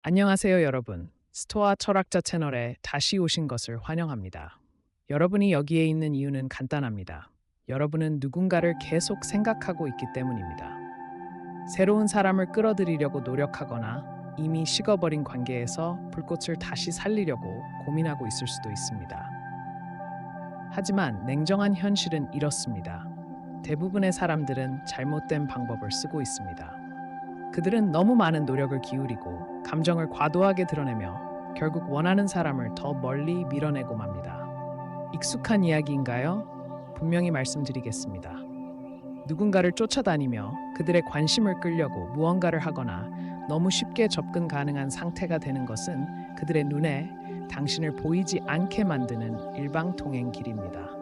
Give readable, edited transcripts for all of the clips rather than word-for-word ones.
안녕하세요, 여러분. 스토아 철학자 채널에 다시 오신 것을 환영합니다. 여러분이 여기에 있는 이유는 간단합니다. 여러분은 누군가를 계속 생각하고 있기 때문입니다. 새로운 사람을 끌어들이려고 노력하거나 이미 식어버린 관계에서 불꽃을 다시 살리려고 고민하고 있을 수도 있습니다. 하지만 냉정한 현실은 이렇습니다. 대부분의 사람들은 잘못된 방법을 쓰고 있습니다. 그들은 너무 많은 노력을 기울이고 감정을 과도하게 드러내며 결국 원하는 사람을 더 멀리 밀어내고 맙니다. 익숙한 이야기인가요? 분명히 말씀드리겠습니다. 누군가를 쫓아다니며 그들의 관심을 끌려고 무언가를 하거나 너무 쉽게 접근 가능한 상태가 되는 것은 그들의 눈에 당신을 보이지 않게 만드는 일방통행 길입니다.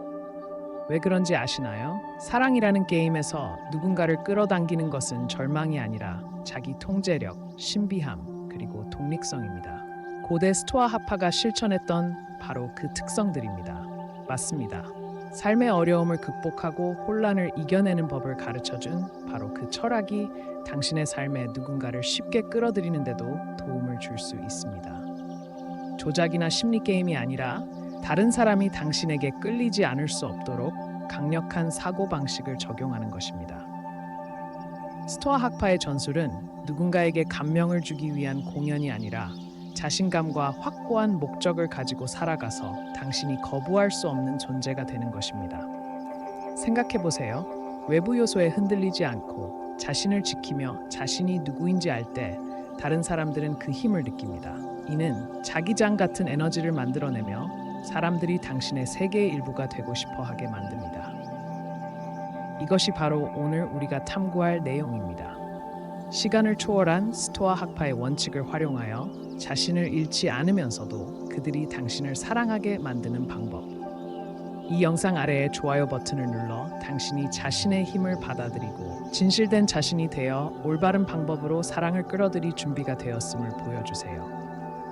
왜 그런지 아시나요? 사랑이라는 게임에서 누군가를 끌어당기는 것은 절망이 아니라 자기 통제력, 신비함, 그리고 독립성입니다. 고대 스토아 학파가 실천했던 바로 그 특성들입니다. 맞습니다. 삶의 어려움을 극복하고 혼란을 이겨내는 법을 가르쳐준 바로 그 철학이 당신의 삶에 누군가를 쉽게 끌어들이는데도 도움을 줄 수 있습니다. 조작이나 심리 게임이 아니라 다른 사람이 당신에게 끌리지 않을 수 없도록 강력한 사고방식을 적용하는 것입니다. 스토아 학파의 전술은 누군가에게 감명을 주기 위한 공연이 아니라 자신감과 확고한 목적을 가지고 살아가서 당신이 거부할 수 없는 존재가 되는 것입니다. 생각해 보세요. 외부 요소에 흔들리지 않고 자신을 지키며 자신이 누구인지 알 때 다른 사람들은 그 힘을 느낍니다. 이는 자기장 같은 에너지를 만들어내며 사람들이 당신의 세계의 일부가 되고 싶어 하게 만듭니다. 이것이 바로 오늘 우리가 탐구할 내용입니다. 시간을 초월한 스토아 학파의 원칙을 활용하여 자신을 잃지 않으면서도 그들이 당신을 사랑하게 만드는 방법. 이 영상 아래의 좋아요 버튼을 눌러 당신이 자신의 힘을 받아들이고 진실된 자신이 되어 올바른 방법으로 사랑을 끌어들일 준비가 되었음을 보여주세요.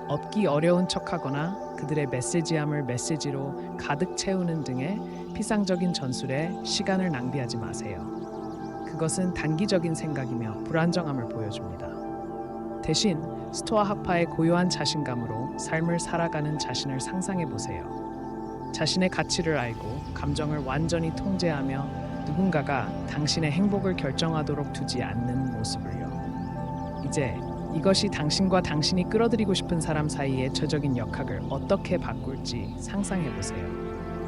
얻기 어려운 척하거나 그들의 메시지함을 메시지로 가득 채우는 등의 피상적인 전술에 시간을 낭비하지 마세요. 그것은 단기적인 생각이며 불안정함을 보여줍니다. 대신 스토아 학파의 고요한 자신감으로 삶을 살아가는 자신을 상상해 보세요. 자신의 가치를 알고 감정을 완전히 통제하며 누군가가 당신의 행복을 결정하도록 두지 않는 모습을요. 이제 이것이 당신과 당신이 끌어들이고 싶은 사람 사이의 최적인 역학을 어떻게 바꿀지 상상해 보세요.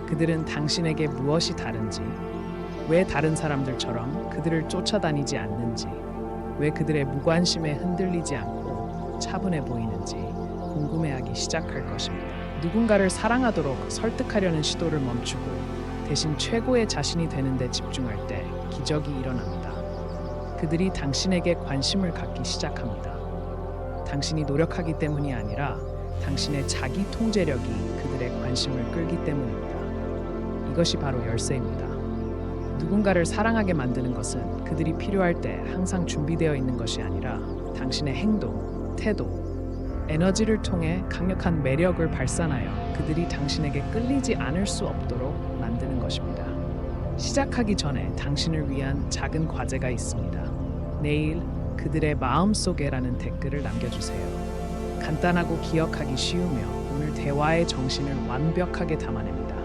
그들은 당신에게 무엇이 다른지, 왜 다른 사람들처럼 그들을 쫓아다니지 않는지, 왜 그들의 무관심에 흔들리지 않고 차분해 보이는지 궁금해하기 시작할 것입니다. 누군가를 사랑하도록 설득하려는 시도를 멈추고 대신 최고의 자신이 되는 데 집중할 때 기적이 일어납니다. 그들이 당신에게 관심을 갖기 시작합니다. 당신이 노력하기 때문이 아니라 당신의 자기 통제력이 그들의 관심을 끌기 때문입니다. 이것이 바로 열쇠입니다. 누군가를 사랑하게 만드는 것은 그들이 필요할 때 항상 준비되어 있는 것이 아니라 당신의 행동, 태도, 에너지를 통해 강력한 매력을 발산하여 그들이 당신에게 끌리지 않을 수 없도록 만드는 것입니다. 시작하기 전에 당신을 위한 작은 과제가 있습니다. 내일 그들의 마음속에라는 댓글을 남겨주세요. 간단하고 기억하기 쉬우며 오늘 대화의 정신을 완벽하게 담아냅니다.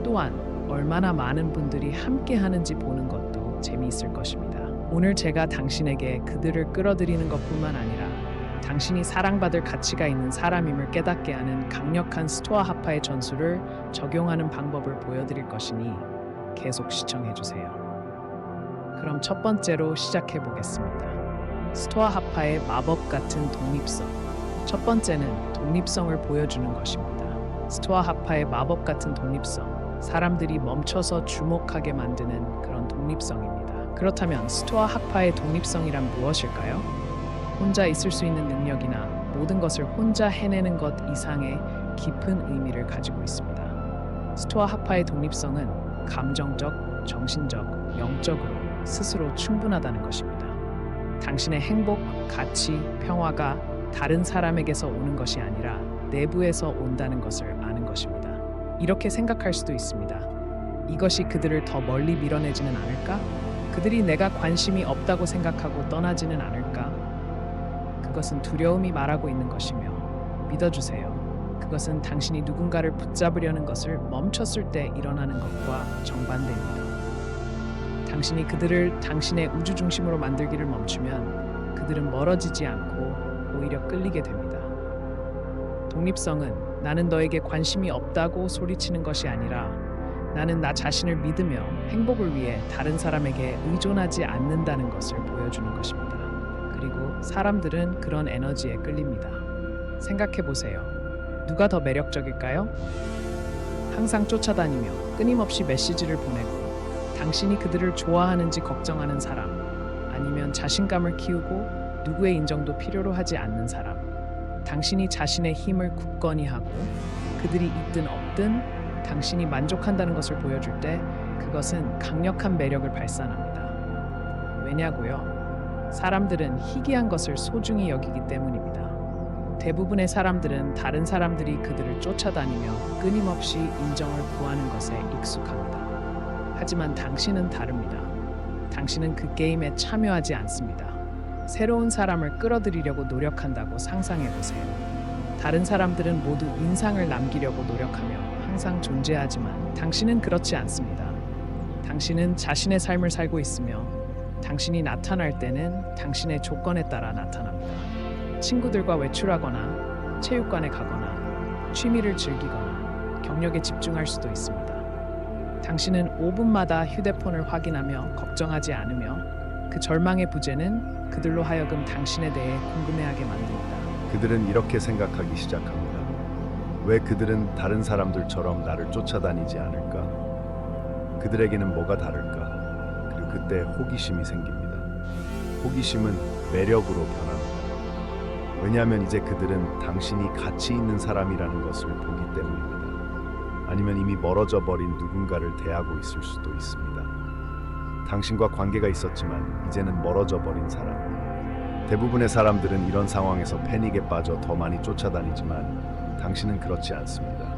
또한 얼마나 많은 분들이 함께 하는지 보는 것도 재미있을 것입니다. 오늘 제가 당신에게 그들을 끌어들이는 것뿐만 아니라 당신이 사랑받을 가치가 있는 사람임을 깨닫게 하는 강력한 스토아 학파의 전술을 적용하는 방법을 보여드릴 것이니 계속 시청해주세요. 그럼 첫 번째로 시작해 보겠습니다. 스토아 학파의 마법 같은 독립성. 첫 번째는 독립성을 보여주는 것입니다. 스토아 학파의 마법 같은 독립성. 사람들이 멈춰서 주목하게 만드는 그런 독립성입니다. 그렇다면 스토아 학파의 독립성이란 무엇일까요? 혼자 있을 수 있는 능력이나 모든 것을 혼자 해내는 것 이상의 깊은 의미를 가지고 있습니다. 스토아 학파의 독립성은 감정적, 정신적, 영적으로 스스로 충분하다는 것입니다. 당신의 행복, 가치, 평화가 다른 사람에게서 오는 것이 아니라 내부에서 온다는 것을 아는 것입니다. 이렇게 생각할 수도 있습니다. 이것이 그들을 더 멀리 밀어내지는 않을까? 그들이 내가 관심이 없다고 생각하고 떠나지는 않을까? 그것은 두려움이 말하고 있는 것이며 믿어주세요. 그것은 당신이 누군가를 붙잡으려는 것을 멈췄을 때 일어나는 것과 정반대입니다. 당신이 그들을 당신의 우주 중심으로 만들기를 멈추면 그들은 멀어지지 않고 오히려 끌리게 됩니다. 독립성은 나는 너에게 관심이 없다고 소리치는 것이 아니라 나는 나 자신을 믿으며 행복을 위해 다른 사람에게 의존하지 않는다는 것을 보여주는 것입니다. 그리고 사람들은 그런 에너지에 끌립니다. 생각해 보세요. 누가 더 매력적일까요? 항상 쫓아다니며 끊임없이 메시지를 보내고 당신이 그들을 좋아하는지 걱정하는 사람, 아니면 자신감을 키우고 누구의 인정도 필요로 하지 않는 사람. 당신이 자신의 힘을 굳건히 하고 그들이 있든 없든 당신이 만족한다는 것을 보여줄 때 그것은 강력한 매력을 발산합니다. 왜냐고요? 사람들은 희귀한 것을 소중히 여기기 때문입니다. 대부분의 사람들은 다른 사람들이 그들을 쫓아다니며 끊임없이 인정을 구하는 것에 익숙합니다. 하지만 당신은 다릅니다. 당신은 그 게임에 참여하지 않습니다. 새로운 사람을 끌어들이려고 노력한다고 상상해 보세요. 다른 사람들은 모두 인상을 남기려고 노력하며 항상 존재하지만 당신은 그렇지 않습니다. 당신은 자신의 삶을 살고 있으며 당신이 나타날 때는 당신의 조건에 따라 나타납니다. 친구들과 외출하거나 체육관에 가거나 취미를 즐기거나 경력에 집중할 수도 있습니다. 당신은 5분마다 휴대폰을 확인하며 걱정하지 않으며 그 절망의 부재는 그들로 하여금 당신에 대해 궁금해하게 만듭니다. 그들은 이렇게 생각하기 시작합니다. 왜 그들은 다른 사람들처럼 나를 쫓아다니지 않을까? 그들에게는 뭐가 다를까? 그리고 그때 호기심이 생깁니다. 호기심은 매력으로 변합니다. 왜냐하면 이제 그들은 당신이 가치 있는 사람이라는 것을 보기 때문입니다. 아니면 이미 멀어져 버린 누군가를 대하고 있을 수도 있습니다. 당신과 관계가 있었지만 이제는 멀어져 버린 사람. 대부분의 사람들은 이런 상황에서 패닉에 빠져 더 많이 쫓아다니지만 당신은 그렇지 않습니다.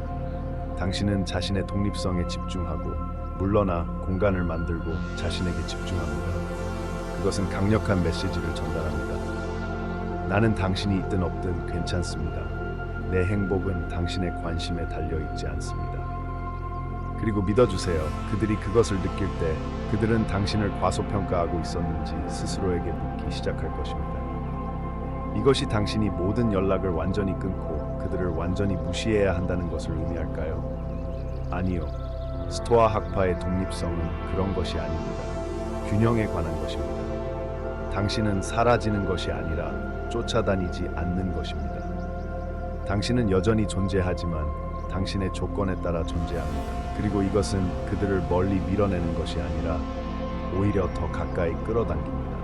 당신은 자신의 독립성에 집중하고 물러나 공간을 만들고 자신에게 집중합니다. 그것은 강력한 메시지를 전달합니다. 나는 당신이 있든 없든 괜찮습니다. 내 행복은 당신의 관심에 달려있지 않습니다. 그리고 믿어주세요. 그들이 그것을 느낄 때 그들은 당신을 과소평가하고 있었는지 스스로에게 묻기 시작할 것입니다. 이것이 당신이 모든 연락을 완전히 끊고 그들을 완전히 무시해야 한다는 것을 의미할까요? 아니요. 스토아 학파의 독립성은 그런 것이 아닙니다. 균형에 관한 것입니다. 당신은 사라지는 것이 아니라 쫓아다니지 않는 것입니다. 당신은 여전히 존재하지만 당신의 조건에 따라 존재합니다. 그리고 이것은 그들을 멀리 밀어내는 것이 아니라 오히려 더 가까이 끌어당깁니다.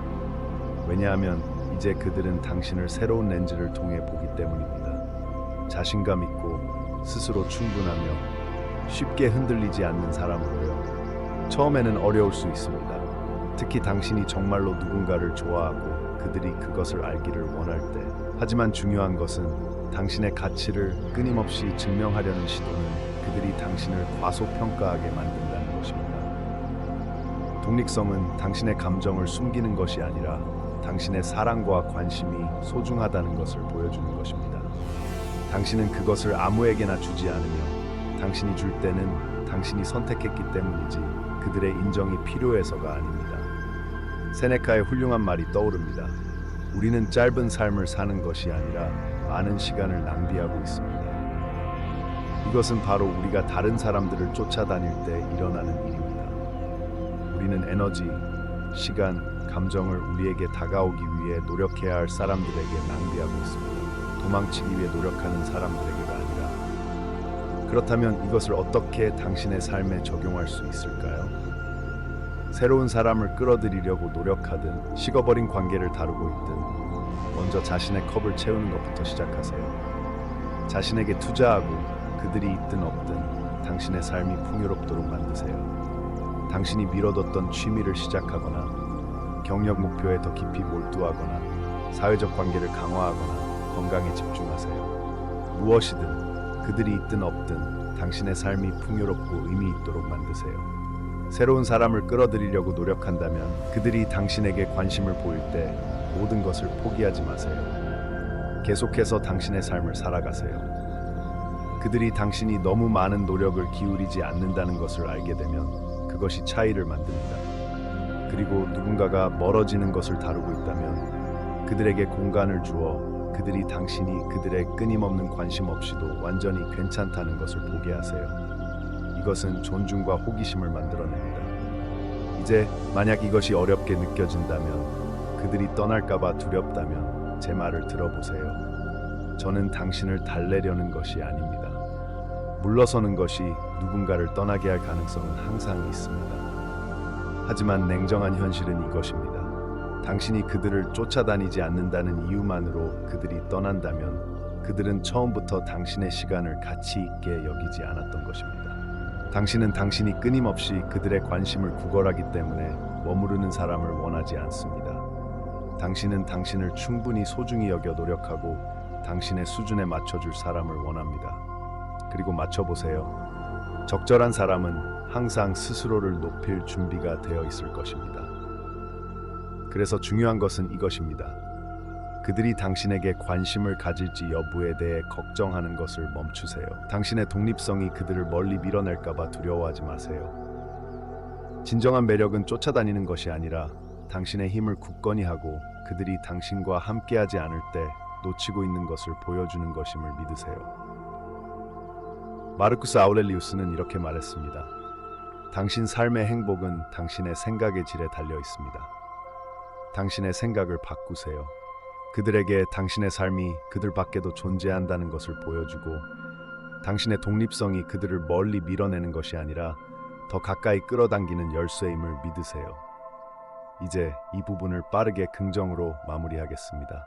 왜냐하면 이제 그들은 당신을 새로운 렌즈를 통해 보기 때문입니다. 자신감 있고 스스로 충분하며 쉽게 흔들리지 않는 사람으로요. 처음에는 어려울 수 있습니다. 특히 당신이 정말로 누군가를 좋아하고 그들이 그것을 알기를 원할 때. 하지만 중요한 것은 당신의 가치를 끊임없이 증명하려는 시도는 그들이 당신을 과소평가하게 만든다는 것입니다. 독립성은 당신의 감정을 숨기는 것이 아니라 당신의 사랑과 관심이 소중하다는 것을 보여주는 것입니다. 당신은 그것을 아무에게나 주지 않으며 당신이 줄 때는 당신이 선택했기 때문이지 그들의 인정이 필요해서가 아닙니다. 세네카의 훌륭한 말이 떠오릅니다. 우리는 짧은 삶을 사는 것이 아니라 많은 시간을 낭비하고 있습니다. 이것은 바로 우리가 다른 사람들을 쫓아다닐 때 일어나는 일입니다. 우리는 에너지, 시간, 감정을 우리에게 다가오기 위해 노력해야 할 사람들에게 낭비하고 있습니다. 도망치기 위해 노력하는 사람들에게가 아니라. 그렇다면 이것을 어떻게 당신의 삶에 적용할 수 있을까요? 새로운 사람을 끌어들이려고 노력하든 식어버린 관계를 다루고 있든 먼저 자신의 컵을 채우는 것부터 시작하세요. 자신에게 투자하고 그들이 있든 없든 당신의 삶이 풍요롭도록 만드세요. 당신이 미뤄뒀던 취미를 시작하거나 경력 목표에 더 깊이 몰두하거나 사회적 관계를 강화하거나 건강에 집중하세요. 무엇이든 그들이 있든 없든 당신의 삶이 풍요롭고 의미 있도록 만드세요. 새로운 사람을 끌어들이려고 노력한다면 그들이 당신에게 관심을 보일 때 모든 것을 포기하지 마세요. 계속해서 당신의 삶을 살아가세요. 그들이 당신이 너무 많은 노력을 기울이지 않는다는 것을 알게 되면 그것이 차이를 만듭니다. 그리고 누군가가 멀어지는 것을 다루고 있다면 그들에게 공간을 주어 그들이 당신이 그들의 끊임없는 관심 없이도 완전히 괜찮다는 것을 보게 하세요. 이것은 존중과 호기심을 만들어냅니다. 이제 만약 이것이 어렵게 느껴진다면, 그들이 떠날까봐 두렵다면 제 말을 들어보세요. 저는 당신을 달래려는 것이 아닙니다. 물러서는 것이 누군가를 떠나게 할 가능성은 항상 있습니다. 하지만 냉정한 현실은 이것입니다. 당신이 그들을 쫓아다니지 않는다는 이유만으로 그들이 떠난다면 그들은 처음부터 당신의 시간을 가치 있게 여기지 않았던 것입니다. 당신은 당신이 끊임없이 그들의 관심을 구걸하기 때문에 머무르는 사람을 원하지 않습니다. 당신은 당신을 충분히 소중히 여겨 노력하고 당신의 수준에 맞춰줄 사람을 원합니다. 그리고 맞춰보세요. 적절한 사람은 항상 스스로를 높일 준비가 되어 있을 것입니다. 그래서 중요한 것은 이것입니다. 그들이 당신에게 관심을 가질지 여부에 대해 걱정하는 것을 멈추세요. 당신의 독립성이 그들을 멀리 밀어낼까봐 두려워하지 마세요. 진정한 매력은 쫓아다니는 것이 아니라 당신의 힘을 굳건히 하고 그들이 당신과 함께하지 않을 때 놓치고 있는 것을 보여주는 것임을 믿으세요. 마르쿠스 아우렐리우스는 이렇게 말했습니다. 당신 삶의 행복은 당신의 생각의 질에 달려 있습니다. 당신의 생각을 바꾸세요. 그들에게 당신의 삶이 그들 밖에도 존재한다는 것을 보여주고 당신의 독립성이 그들을 멀리 밀어내는 것이 아니라 더 가까이 끌어당기는 열쇠임을 믿으세요. 이제 이 부분을 빠르게 긍정으로 마무리하겠습니다.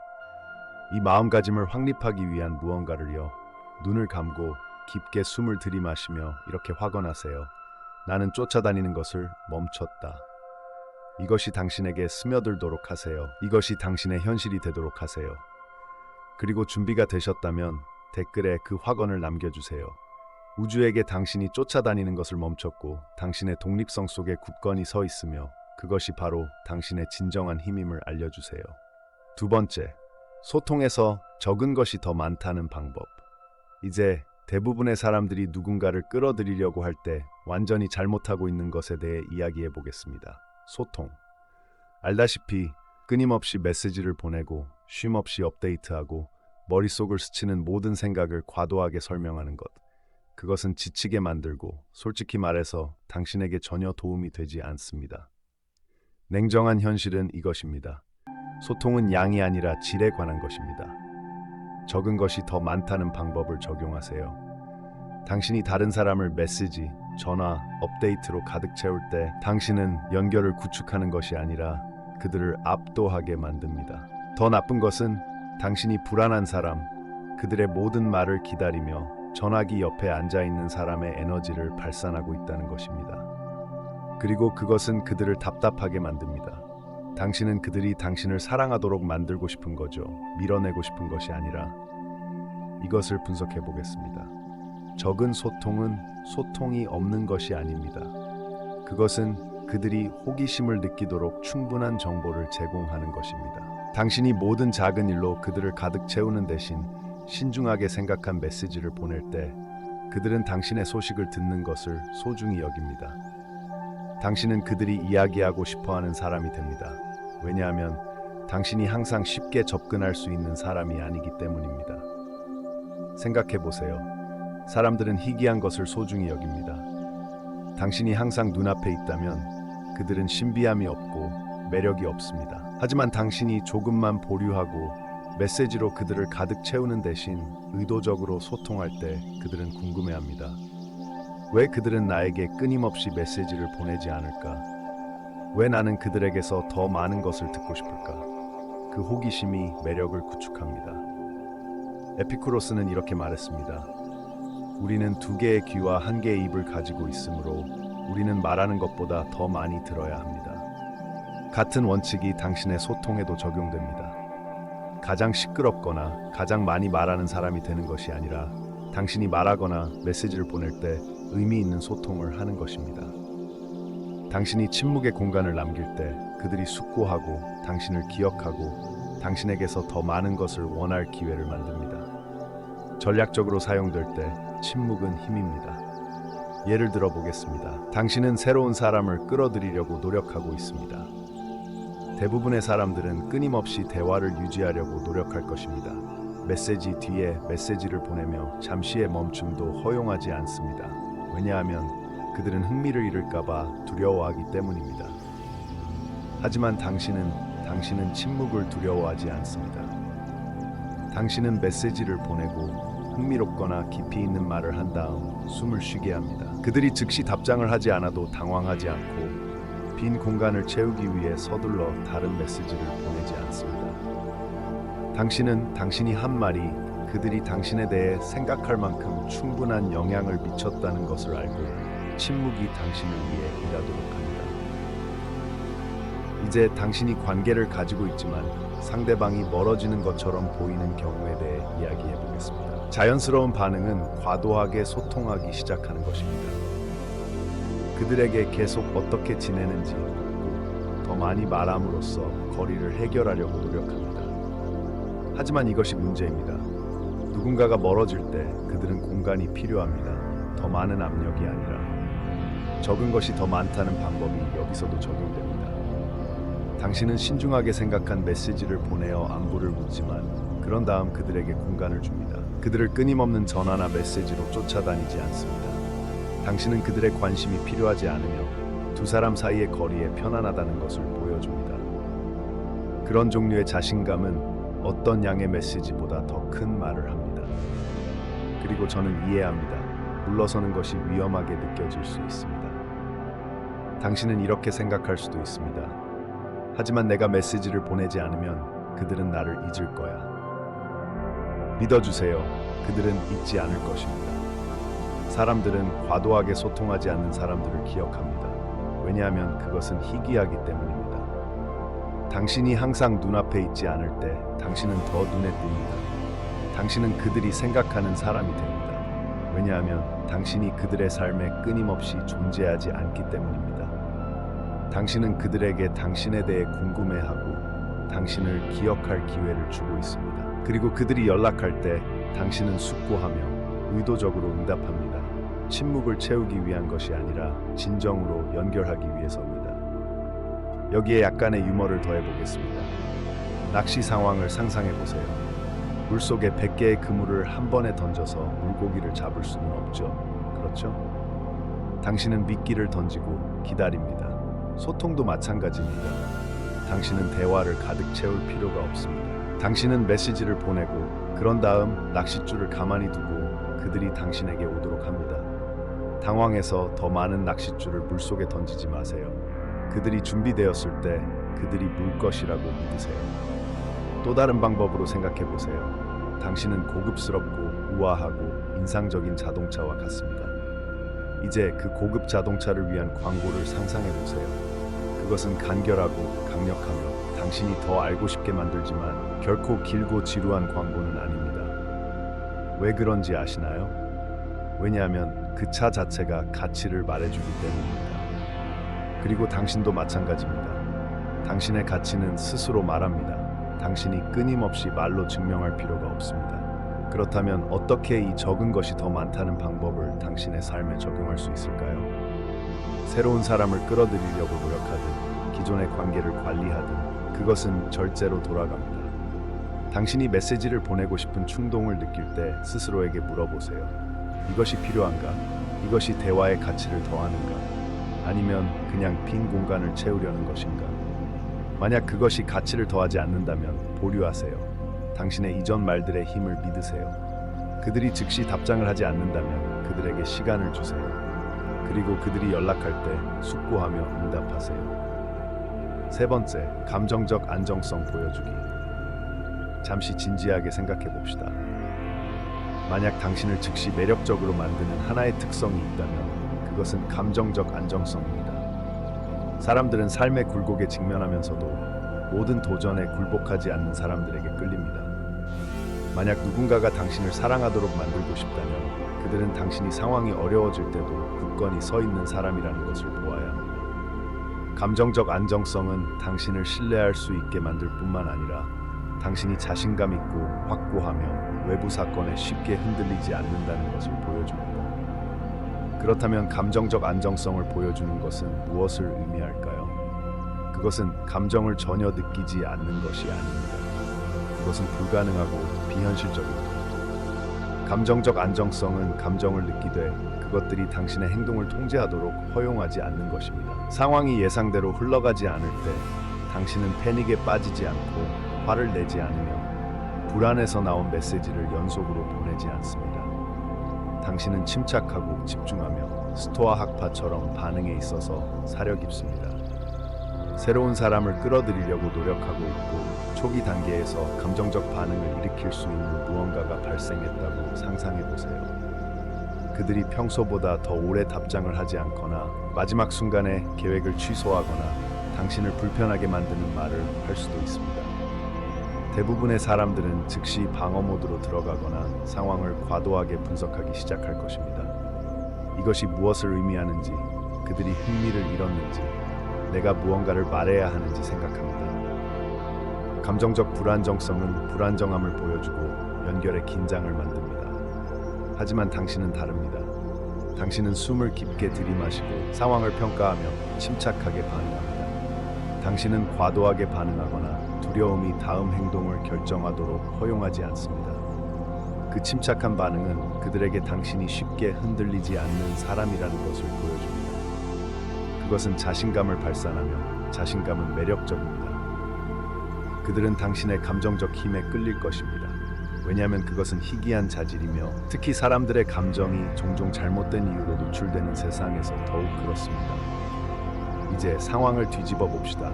이 마음가짐을 확립하기 위한 무언가를요. 눈을 감고 깊게 숨을 들이마시며 이렇게 확언하세요. 나는 쫓아다니는 것을 멈췄다. 이것이 당신에게 스며들도록 하세요. 이것이 당신의 현실이 되도록 하세요. 그리고 준비가 되셨다면 댓글에 그 확언을 남겨주세요. 우주에게 당신이 쫓아다니는 것을 멈췄고 당신의 독립성 속에 굳건히 서 있으며 그것이 바로 당신의 진정한 힘임을 알려주세요. 두 번째, 소통에서 적은 것이 더 많다는 방법. 이제 대부분의 사람들이 누군가를 끌어들이려고 할 때 완전히 잘못하고 있는 것에 대해 이야기해 보겠습니다. 소통. 알다시피 끊임없이 메시지를 보내고 쉼없이 업데이트하고 머릿속을 스치는 모든 생각을 과도하게 설명하는 것. 그것은 지치게 만들고 솔직히 말해서 당신에게 전혀 도움이 되지 않습니다. 냉정한 현실은 이것입니다. 소통은 양이 아니라 질에 관한 것입니다. 적은 것이 더 많다는 방법을 적용하세요. 당신이 다른 사람을 메시지, 전화, 업데이트로 가득 채울 때 당신은 연결을 구축하는 것이 아니라 그들을 압도하게 만듭니다. 더 나쁜 것은 당신이 불안한 사람, 그들의 모든 말을 기다리며 전화기 옆에 앉아있는 사람의 에너지를 발산하고 있다는 것입니다. 그리고 그것은 그들을 답답하게 만듭니다. 당신은 그들이 당신을 사랑하도록 만들고 싶은 거죠. 밀어내고 싶은 것이 아니라. 이것을 분석해 보겠습니다. 적은 소통은 소통이 없는 것이 아닙니다. 그것은 그들이 호기심을 느끼도록 충분한 정보를 제공하는 것입니다. 당신이 모든 작은 일로 그들을 가득 채우는 대신 신중하게 생각한 메시지를 보낼 때 그들은 당신의 소식을 듣는 것을 소중히 여깁니다. 당신은 그들이 이야기하고 싶어하는 사람이 됩니다. 왜냐하면 당신이 항상 쉽게 접근할 수 있는 사람이 아니기 때문입니다. 생각해 보세요. 사람들은 희귀한 것을 소중히 여깁니다. 당신이 항상 눈앞에 있다면 그들은 신비함이 없고 매력이 없습니다. 하지만 당신이 조금만 보류하고 메시지로 그들을 가득 채우는 대신 의도적으로 소통할 때 그들은 궁금해합니다. 왜 그들은 나에게 끊임없이 메시지를 보내지 않을까? 왜 나는 그들에게서 더 많은 것을 듣고 싶을까? 그 호기심이 매력을 구축합니다. 에피쿠로스는 이렇게 말했습니다. 우리는 두 개의 귀와 한 개의 입을 가지고 있으므로 우리는 말하는 것보다 더 많이 들어야 합니다. 같은 원칙이 당신의 소통에도 적용됩니다. 가장 시끄럽거나 가장 많이 말하는 사람이 되는 것이 아니라 당신이 말하거나 메시지를 보낼 때 의미 있는 소통을 하는 것입니다. 당신이 침묵의 공간을 남길 때 그들이 숙고하고 당신을 기억하고 당신에게서 더 많은 것을 원할 기회를 만듭니다. 전략적으로 사용될 때 침묵은 힘입니다. 예를 들어 보겠습니다. 당신은 새로운 사람을 끌어들이려고 노력하고 있습니다. 대부분의 사람들은 끊임없이 대화를 유지하려고 노력할 것입니다. 메시지 뒤에 메시지를 보내며 잠시의 멈춤도 허용하지 않습니다. 왜냐하면 그들은 흥미를 잃을까봐 두려워하기 때문입니다. 하지만 당신은 침묵을 두려워하지 않습니다. 당신은 메시지를 보내고 흥미롭거나 깊이 있는 말을 한 다음 숨을 쉬게 합니다. 그들이 즉시 답장을 하지 않아도 당황하지 않고 빈 공간을 채우기 위해 서둘러 다른 메시지를 보내지 않습니다. 당신이 한 말이 그들이 당신에 대해 생각할 만큼 충분한 영향을 미쳤다는 것을 알고 침묵이 당신을 위해 일하도록 합니다. 이제 당신이 관계를 가지고 있지만 상대방이 멀어지는 것처럼 보이는 경우에 대해 이야기해 보겠습니다. 자연스러운 반응은 과도하게 소통하기 시작하는 것입니다. 그들에게 계속 어떻게 지내는지 묻고 더 많이 말함으로써 거리를 해결하려고 노력합니다. 하지만 이것이 문제입니다. 누군가가 멀어질 때 그들은 공간이 필요합니다. 더 많은 압력이 아니라 적은 것이 더 많다는 방법이 여기서도 적용됩니다. 당신은 신중하게 생각한 메시지를 보내어 안부를 묻지만 그런 다음 그들에게 공간을 줍니다. 그들을 끊임없는 전화나 메시지로 쫓아다니지 않습니다. 당신은 그들의 관심이 필요하지 않으며 두 사람 사이의 거리에 편안하다는 것을 보여줍니다. 그런 종류의 자신감은 어떤 양의 메시지보다 더 큰 말을 합니다. 그리고 저는 이해합니다. 물러서는 것이 위험하게 느껴질 수 있습니다. 당신은 이렇게 생각할 수도 있습니다. 하지만 내가 메시지를 보내지 않으면 그들은 나를 잊을 거야. 믿어주세요. 그들은 잊지 않을 것입니다. 사람들은 과도하게 소통하지 않는 사람들을 기억합니다. 왜냐하면 그것은 희귀하기 때문입니다. 당신이 항상 눈앞에 있지 않을 때 당신은 더 눈에 띕니다. 당신은 그들이 생각하는 사람이 됩니다. 왜냐하면 당신이 그들의 삶에 끊임없이 존재하지 않기 때문입니다. 당신은 그들에게 당신에 대해 궁금해하고 당신을 기억할 기회를 주고 있습니다. 그리고 그들이 연락할 때 당신은 숙고하며 의도적으로 응답합니다. 침묵을 채우기 위한 것이 아니라 진정으로 연결하기 위해서입니다. 여기에 약간의 유머를 더해보겠습니다. 낚시 상황을 상상해보세요. 물속에 100개의 그물을 한 번에 던져서 물고기를 잡을 수는 없죠. 그렇죠? 당신은 미끼를 던지고 기다립니다. 소통도 마찬가지입니다. 당신은 대화를 가득 채울 필요가 없습니다. 당신은 메시지를 보내고 그런 다음 낚싯줄을 가만히 두고 그들이 당신에게 오도록 합니다. 당황해서 더 많은 낚싯줄을 물속에 던지지 마세요. 그들이 준비되었을 때 그들이 물 것이라고 믿으세요. 또 다른 방법으로 생각해 보세요. 당신은 고급스럽고 우아하고 인상적인 자동차와 같습니다. 이제 그 고급 자동차를 위한 광고를 상상해 보세요. 그것은 간결하고 강력하며 당신이 더 알고 싶게 만들지만 결코 길고 지루한 광고는 아닙니다. 왜 그런지 아시나요? 왜냐하면 그 차 자체가 가치를 말해주기 때문입니다. 그리고 당신도 마찬가지입니다. 당신의 가치는 스스로 말합니다. 당신이 끊임없이 말로 증명할 필요가 없습니다. 그렇다면 어떻게 이 적은 것이 더 많다는 방법을 당신의 삶에 적용할 수 있을까요? 새로운 사람을 끌어들이려고 노력하든 기존의 관계를 관리하든 그것은 절제로 돌아갑니다. 당신이 메시지를 보내고 싶은 충동을 느낄 때 스스로에게 물어보세요. 이것이 필요한가? 이것이 대화의 가치를 더하는가? 아니면 그냥 빈 공간을 채우려는 것인가? 만약 그것이 가치를 더하지 않는다면 보류하세요. 당신의 이전 말들의 힘을 믿으세요. 그들이 즉시 답장을 하지 않는다면 그들에게 시간을 주세요. 그리고 그들이 연락할 때 숙고하며 응답하세요. 세 번째, 감정적 안정성 보여주기. 잠시 진지하게 생각해 봅시다. 만약 당신을 즉시 매력적으로 만드는 하나의 특성이 있다면 그것은 감정적 안정성입니다. 사람들은 삶의 굴곡에 직면하면서도 모든 도전에 굴복하지 않는 사람들에게 끌립니다. 만약 누군가가 당신을 사랑하도록 만들고 싶다면 그들은 당신이 상황이 어려워질 때도 굳건히 서 있는 사람이라는 것을 보아야 합니다. 감정적 안정성은 당신을 신뢰할 수 있게 만들 뿐만 아니라 당신이 자신감 있고 확고하며 외부 사건에 쉽게 흔들리지 않는다는 것을 보여줍니다. 그렇다면 감정적 안정성을 보여주는 것은 무엇을 의미할까요? 그것은 감정을 전혀 느끼지 않는 것이 아닙니다. 그것은 불가능하고 비현실적입니다. 감정적 안정성은 감정을 느끼되 그것들이 당신의 행동을 통제하도록 허용하지 않는 것입니다. 상황이 예상대로 흘러가지 않을 때 당신은 패닉에 빠지지 않고 화를 내지 않으며 불안에서 나온 메시지를 연속으로 보내지 않습니다. 당신은 침착하고 집중하며 스토아 학파처럼 반응에 있어서 사려 깊습니다. 새로운 사람을 끌어들이려고 노력하고 있고 초기 단계에서 감정적 반응을 일으킬 수 있는 무언가가 발생했다고 상상해 보세요. 그들이 평소보다 더 오래 답장을 하지 않거나 마지막 순간에 계획을 취소하거나 당신을 불편하게 만드는 말을 할 수도 있습니다. 대부분의 사람들은 즉시 방어 모드로 들어가거나 상황을 과도하게 분석하기 시작할 것입니다. 이것이 무엇을 의미하는지, 그들이 흥미를 잃었는지, 내가 무언가를 말해야 하는지 생각합니다. 감정적 불안정성은 불안정함을 보여주고 연결의 긴장을 만듭니다. 하지만 당신은 다릅니다. 당신은 숨을 깊게 들이마시고 상황을 평가하며 침착하게 반응합니다. 당신은 과도하게 반응하거나 두려움이 다음 행동을 결정하도록 허용하지 않습니다. 그 침착한 반응은 그들에게 당신이 쉽게 흔들리지 않는 사람이라는 것을 보여줍니다. 그것은 자신감을 발산하며 자신감은 매력적입니다. 그들은 당신의 감정적 힘에 끌릴 것입니다. 왜냐하면 그것은 희귀한 자질이며 특히 사람들의 감정이 종종 잘못된 이유로 노출되는 세상에서 더욱 그렇습니다. 이제 상황을 뒤집어 봅시다.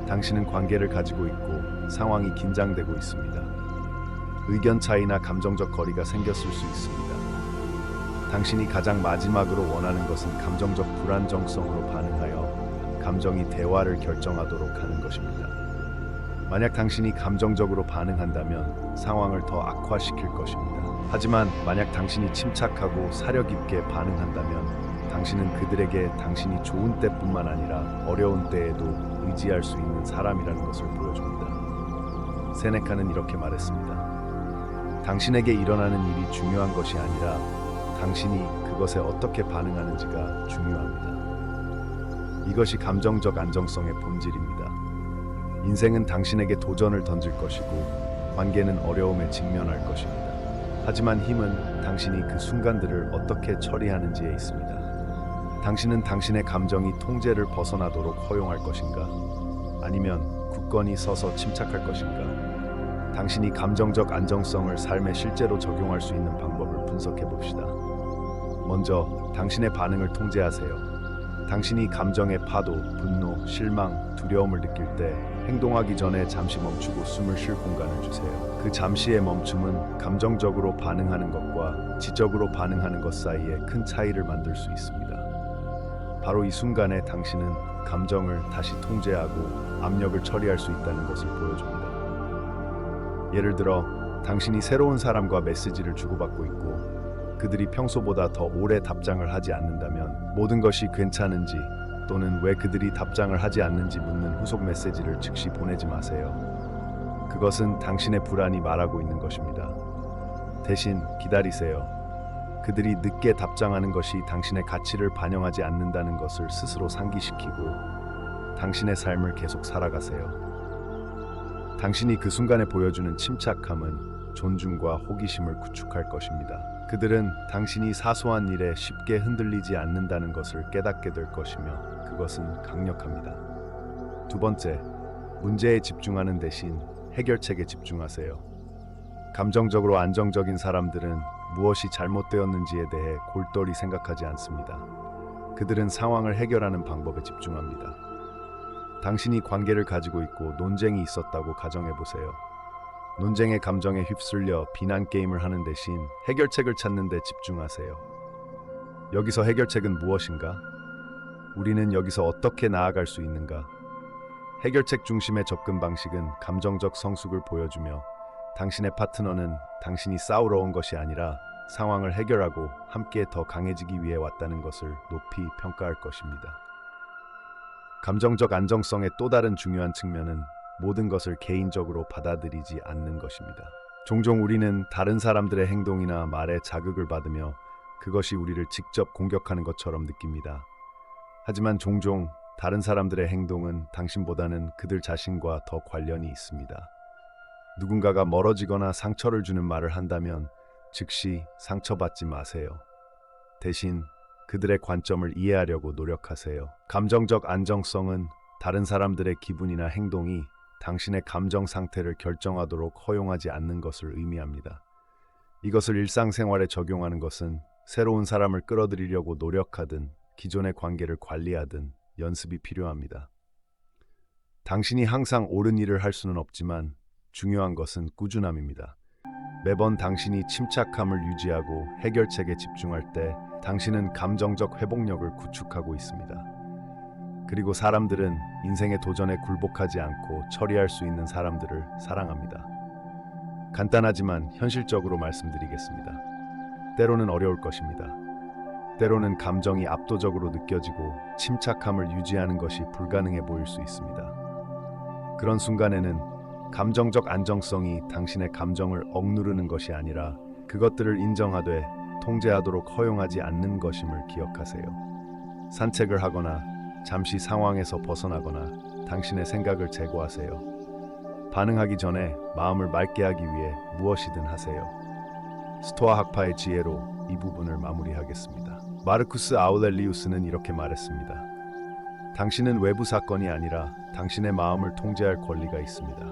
당신은 관계를 가지고 있고 상황이 긴장되고 있습니다. 의견 차이나 감정적 거리가 생겼을 수 있습니다. 당신이 가장 마지막으로 원하는 것은 감정적 불안정성으로 반응하여 감정이 대화를 결정하도록 하는 것입니다. 만약 당신이 감정적으로 반응한다면 상황을 더 악화시킬 것입니다. 하지만 만약 당신이 침착하고 사려 깊게 반응한다면 당신은 그들에게 당신이 좋은 때뿐만 아니라 어려운 때에도 의지할 수 있는 사람이라는 것을 보여줍니다. 세네카는 이렇게 말했습니다. 당신에게 일어나는 일이 중요한 것이 아니라 당신이 그것에 어떻게 반응하는지가 중요합니다. 이것이 감정적 안정성의 본질입니다. 인생은 당신에게 도전을 던질 것이고 관계는 어려움에 직면할 것입니다. 하지만 힘은 당신이 그 순간들을 어떻게 처리하는지에 있습니다. 당신은 당신의 감정이 통제를 벗어나도록 허용할 것인가? 아니면 굳건히 서서 침착할 것인가? 당신이 감정적 안정성을 삶에 실제로 적용할 수 있는 방법을 분석해 봅시다. 먼저 당신의 반응을 통제하세요. 당신이 감정의 파도, 분노, 실망, 두려움을 느낄 때 행동하기 전에 잠시 멈추고 숨을 쉴 공간을 주세요. 그 잠시의 멈춤은 감정적으로 반응하는 것과 지적으로 반응하는 것 사이에 큰 차이를 만들 수 있습니다. 바로 이 순간에 당신은 감정을 다시 통제하고 압력을 처리할 수 있다는 것을 보여줍니다. 예를 들어 당신이 새로운 사람과 메시지를 주고받고 있고 그들이 평소보다 더 오래 답장을 하지 않는다면 모든 것이 괜찮은지 또는 왜 그들이 답장을 하지 않는지 묻는 후속 메시지를 즉시 보내지 마세요. 그것은 당신의 불안이 말하고 있는 것입니다. 대신 기다리세요. 그들이 늦게 답장하는 것이 당신의 가치를 반영하지 않는다는 것을 스스로 상기시키고 당신의 삶을 계속 살아가세요. 당신이 그 순간에 보여주는 침착함은 존중과 호기심을 구축할 것입니다. 그들은 당신이 사소한 일에 쉽게 흔들리지 않는다는 것을 깨닫게 될 것이며 그것은 강력합니다. 두 번째, 문제에 집중하는 대신 해결책에 집중하세요. 감정적으로 안정적인 사람들은 무엇이 잘못되었는지에 대해 골똘히 생각하지 않습니다. 그들은 상황을 해결하는 방법에 집중합니다. 당신이 관계를 가지고 있고 논쟁이 있었다고 가정해 보세요. 논쟁의 감정에 휩쓸려 비난 게임을 하는 대신 해결책을 찾는 데 집중하세요. 여기서 해결책은 무엇인가? 우리는 여기서 어떻게 나아갈 수 있는가? 해결책 중심의 접근 방식은 감정적 성숙을 보여주며 당신의 파트너는 당신이 싸우러 온 것이 아니라 상황을 해결하고 함께 더 강해지기 위해 왔다는 것을 높이 평가할 것입니다. 감정적 안정성의 또 다른 중요한 측면은 모든 것을 개인적으로 받아들이지 않는 것입니다. 종종 우리는 다른 사람들의 행동이나 말에 자극을 받으며 그것이 우리를 직접 공격하는 것처럼 느낍니다. 하지만 종종 다른 사람들의 행동은 당신보다는 그들 자신과 더 관련이 있습니다. 누군가가 멀어지거나 상처를 주는 말을 한다면 즉시 상처받지 마세요. 대신 그들의 관점을 이해하려고 노력하세요. 감정적 안정성은 다른 사람들의 기분이나 행동이 당신의 감정 상태를 결정하도록 허용하지 않는 것을 의미합니다. 이것을 일상생활에 적용하는 것은 새로운 사람을 끌어들이려고 노력하든 기존의 관계를 관리하든 연습이 필요합니다. 당신이 항상 옳은 일을 할 수는 없지만 중요한 것은 꾸준함입니다. 매번 당신이 침착함을 유지하고 해결책에 집중할 때 당신은 감정적 회복력을 구축하고 있습니다. 그리고 사람들은 인생의 도전에 굴복하지 않고 처리할 수 있는 사람들을 사랑합니다. 간단하지만 현실적으로 말씀드리겠습니다. 때로는 어려울 것입니다. 때로는 감정이 압도적으로 느껴지고 침착함을 유지하는 것이 불가능해 보일 수 있습니다. 그런 순간에는 감정적 안정성이 당신의 감정을 억누르는 것이 아니라 그것들을 인정하되 통제하도록 허용하지 않는 것임을 기억하세요. 산책을 하거나 잠시 상황에서 벗어나거나 당신의 생각을 제거하세요. 반응하기 전에 마음을 맑게 하기 위해 무엇이든 하세요. 스토아 학파의 지혜로 이 부분을 마무리하겠습니다. 마르쿠스 아우렐리우스는 이렇게 말했습니다. 당신은 외부 사건이 아니라 당신의 마음을 통제할 권리가 있습니다.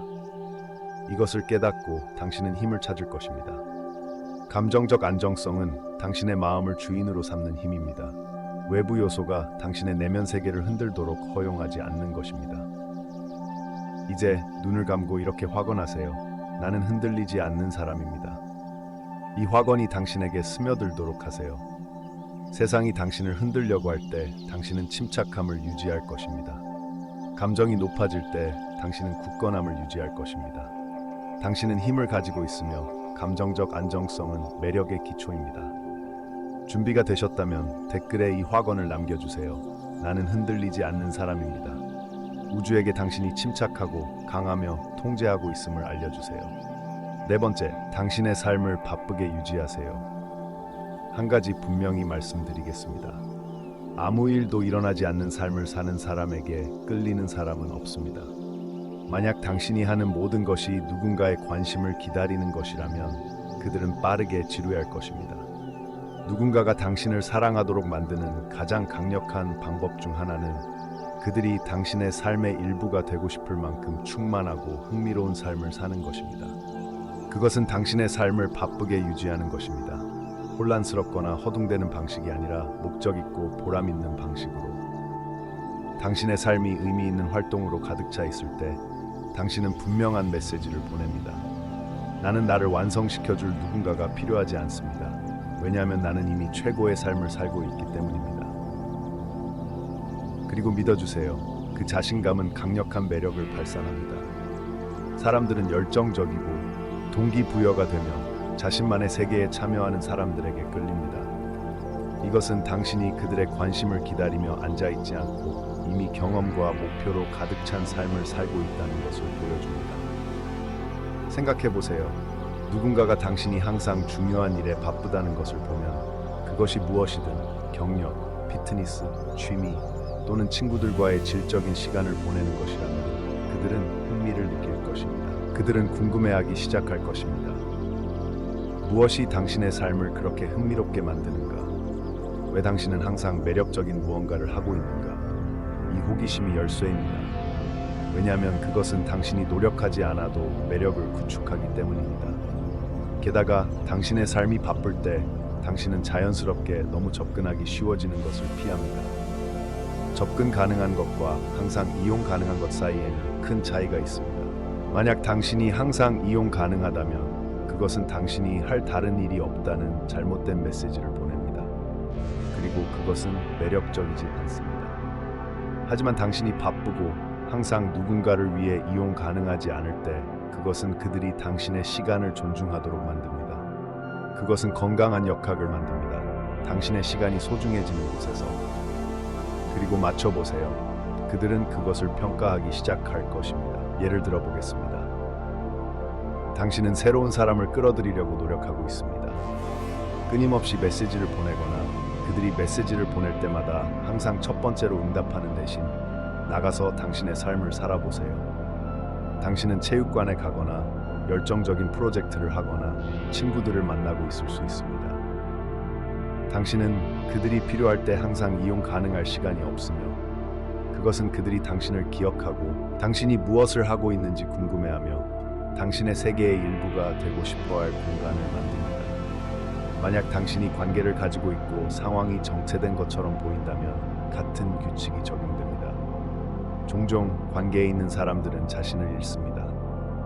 이것을 깨닫고 당신은 힘을 찾을 것입니다. 감정적 안정성은 당신의 마음을 주인으로 삼는 힘입니다. 외부 요소가 당신의 내면 세계를 흔들도록 허용하지 않는 것입니다. 이제 눈을 감고 이렇게 확언하세요. 나는 흔들리지 않는 사람입니다. 이 확언이 당신에게 스며들도록 하세요. 세상이 당신을 흔들려고 할 때 당신은 침착함을 유지할 것입니다. 감정이 높아질 때 당신은 굳건함을 유지할 것입니다. 당신은 힘을 가지고 있으며 감정적 안정성은 매력의 기초입니다. 준비가 되셨다면 댓글에 이 확언을 남겨주세요. 나는 흔들리지 않는 사람입니다. 우주에게 당신이 침착하고 강하며 통제하고 있음을 알려주세요. 네 번째, 당신의 삶을 바쁘게 유지하세요. 한 가지 분명히 말씀드리겠습니다. 아무 일도 일어나지 않는 삶을 사는 사람에게 끌리는 사람은 없습니다. 만약 당신이 하는 모든 것이 누군가의 관심을 기다리는 것이라면 그들은 빠르게 지루할 것입니다. 누군가가 당신을 사랑하도록 만드는 가장 강력한 방법 중 하나는 그들이 당신의 삶의 일부가 되고 싶을 만큼 충만하고 흥미로운 삶을 사는 것입니다. 그것은 당신의 삶을 바쁘게 유지하는 것입니다. 혼란스럽거나 허둥대는 방식이 아니라 목적 있고 보람 있는 방식으로. 당신의 삶이 의미 있는 활동으로 가득 차 있을 때 당신은 분명한 메시지를 보냅니다. 나는 나를 완성시켜줄 누군가가 필요하지 않습니다. 왜냐하면 나는 이미 최고의 삶을 살고 있기 때문입니다. 그리고 믿어주세요. 그 자신감은 강력한 매력을 발산합니다. 사람들은 열정적이고 동기부여가 되며 자신만의 세계에 참여하는 사람들에게 끌립니다. 이것은 당신이 그들의 관심을 기다리며 앉아있지 않고 이미 경험과 목표로 가득 찬 삶을 살고 있다는 것을 보여줍니다. 생각해보세요. 누군가가 당신이 항상 중요한 일에 바쁘다는 것을 보면 그것이 무엇이든 경력, 피트니스, 취미 또는 친구들과의 질적인 시간을 보내는 것이라면 그들은 흥미를 느낄 것입니다. 그들은 궁금해하기 시작할 것입니다. 무엇이 당신의 삶을 그렇게 흥미롭게 만드는가? 왜 당신은 항상 매력적인 무언가를 하고 있는가? 이 호기심이 열쇠입니다. 왜냐하면 그것은 당신이 노력하지 않아도 매력을 구축하기 때문입니다. 게다가 당신의 삶이 바쁠 때 당신은 자연스럽게 너무 접근하기 쉬워지는 것을 피합니다. 접근 가능한 것과 항상 이용 가능한 것 사이에는 큰 차이가 있습니다. 만약 당신이 항상 이용 가능하다면 그것은 당신이 할 다른 일이 없다는 잘못된 메시지를 보냅니다. 그리고 그것은 매력적이지 않습니다. 하지만 당신이 바쁘고 항상 누군가를 위해 이용 가능하지 않을 때 그것은 그들이 당신의 시간을 존중하도록 만듭니다. 그것은 건강한 역학을 만듭니다. 당신의 시간이 소중해지는 곳에서. 그리고 맞춰보세요. 그들은 그것을 평가하기 시작할 것입니다. 예를 들어 보겠습니다. 당신은 새로운 사람을 끌어들이려고 노력하고 있습니다. 끊임없이 메시지를 보내거나 그들이 메시지를 보낼 때마다 항상 첫 번째로 응답하는 대신 나가서 당신의 삶을 살아보세요. 당신은 체육관에 가거나 열정적인 프로젝트를 하거나 친구들을 만나고 있을 수 있습니다. 당신은 그들이 필요할 때 항상 이용 가능할 시간이 없으며 그것은 그들이 당신을 기억하고 당신이 무엇을 하고 있는지 궁금해하며 당신의 세계의 일부가 되고 싶어할 공간을 만듭니다. 만약 당신이 관계를 가지고 있고 상황이 정체된 것처럼 보인다면 같은 규칙이 적용됩니다. 종종 관계에 있는 사람들은 자신을 잃습니다.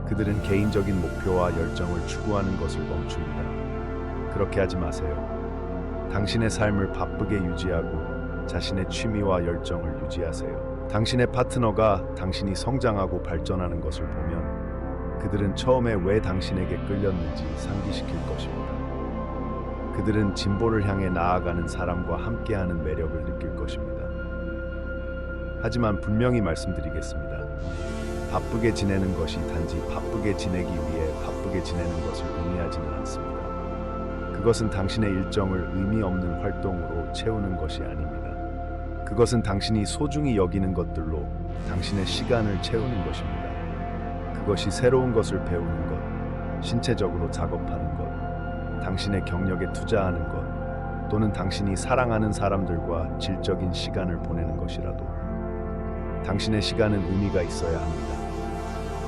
그들은 개인적인 목표와 열정을 추구하는 것을 멈춥니다. 그렇게 하지 마세요. 당신의 삶을 바쁘게 유지하고 자신의 취미와 열정을 유지하세요. 당신의 파트너가 당신이 성장하고 발전하는 것을 보면 그들은 처음에 왜 당신에게 끌렸는지 상기시킬 것입니다. 그들은 진보를 향해 나아가는 사람과 함께하는 매력을 느낄 것입니다. 하지만 분명히 말씀드리겠습니다. 바쁘게 지내는 것이 단지 바쁘게 지내기 위해 바쁘게 지내는 것을 의미하지는 않습니다. 그것은 당신의 일정을 의미 없는 활동으로 채우는 것이 아닙니다. 그것은 당신이 소중히 여기는 것들로 당신의 시간을 채우는 것입니다. 그것이 새로운 것을 배우는 것, 신체적으로 작업하는 것, 당신의 경력에 투자하는 것, 또는 당신이 사랑하는 사람들과 질적인 시간을 보내는 것이라도 당신의 시간은 의미가 있어야 합니다.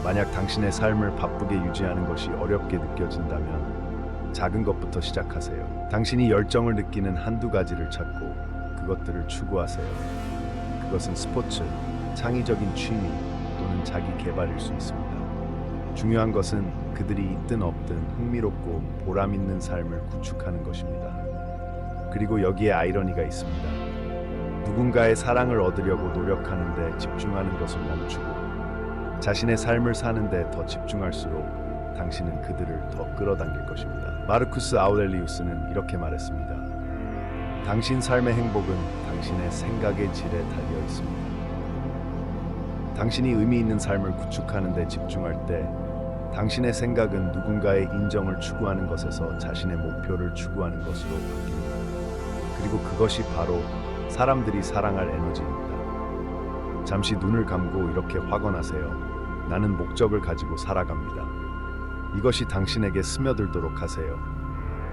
만약 당신의 삶을 바쁘게 유지하는 것이 어렵게 느껴진다면 작은 것부터 시작하세요. 당신이 열정을 느끼는 한두 가지를 찾고 그것들을 추구하세요. 그것은 스포츠, 창의적인 취미 또는 자기 개발일 수 있습니다. 중요한 것은 그들이 있든 없든 흥미롭고 보람 있는 삶을 구축하는 것입니다. 그리고 여기에 아이러니가 있습니다. 누군가의 사랑을 얻으려고 노력하는데 집중하는 것을 멈추고 자신의 삶을 사는데 더 집중할수록 당신은 그들을 더 끌어당길 것입니다. 마르쿠스 아우렐리우스는 이렇게 말했습니다. 당신 삶의 행복은 당신의 생각의 질에 달려 있습니다. 당신이 의미 있는 삶을 구축하는 데 집중할 때 당신의 생각은 누군가의 인정을 추구하는 것에서 자신의 목표를 추구하는 것으로 바뀝니다. 그리고 그것이 바로 사람들이 사랑할 에너지입니다. 잠시 눈을 감고 이렇게 확언하세요. 나는 목적을 가지고 살아갑니다. 이것이 당신에게 스며들도록 하세요.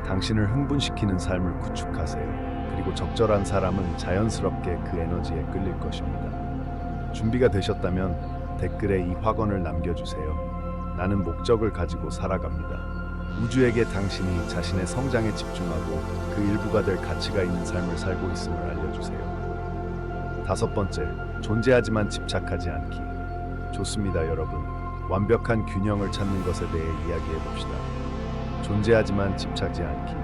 당신을 흥분시키는 삶을 구축하세요. 그리고 적절한 사람은 자연스럽게 그 에너지에 끌릴 것입니다. 준비가 되셨다면 댓글에 이 확언을 남겨주세요. 나는 목적을 가지고 살아갑니다. 우주에게 당신이 자신의 성장에 집중하고 그 일부가 될 가치가 있는 삶을 살고 있음을 알려주세요. 5번째, 존재하지만 집착하지 않기. 좋습니다, 여러분. 완벽한 균형을 찾는 것에 대해 이야기해 봅시다. 존재하지만 집착하지 않기.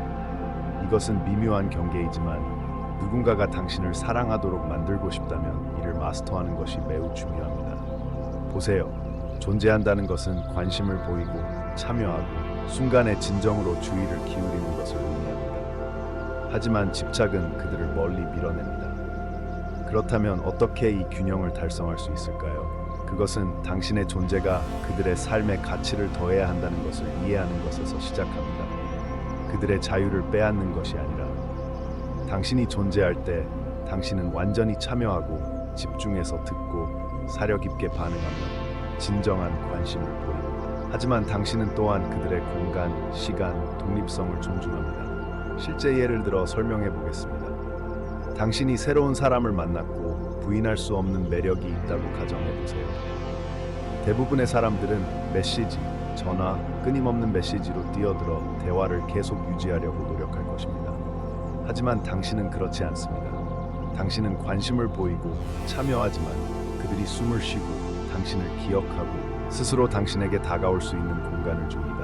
이것은 미묘한 경계이지만 누군가가 당신을 사랑하도록 만들고 싶다면 이를 마스터하는 것이 매우 중요합니다. 보세요. 존재한다는 것은 관심을 보이고 참여하고 순간의 진정으로 주의를 기울이는 것을 의미합니다. 하지만 집착은 그들을 멀리 밀어냅니다. 그렇다면 어떻게 이 균형을 달성할 수 있을까요? 그것은 당신의 존재가 그들의 삶의 가치를 더해야 한다는 것을 이해하는 것에서 시작합니다. 그들의 자유를 빼앗는 것이 아니라 당신이 존재할 때 당신은 완전히 참여하고 집중해서 듣고 사려 깊게 반응하며 진정한 관심을 보입니다. 하지만 당신은 또한 그들의 공간, 시간, 독립성을 존중합니다. 실제 예를 들어 설명해 보겠습니다. 당신이 새로운 사람을 만났고 부인할 수 없는 매력이 있다고 가정해 보세요. 대부분의 사람들은 메시지, 전화, 끊임없는 메시지로 뛰어들어 대화를 계속 유지하려고 노력할 것입니다. 하지만 당신은 그렇지 않습니다. 당신은 관심을 보이고 참여하지만 그들이 숨을 쉬고 당신을 기억하고 스스로 당신에게 다가올 수 있는 공간을 줍니다.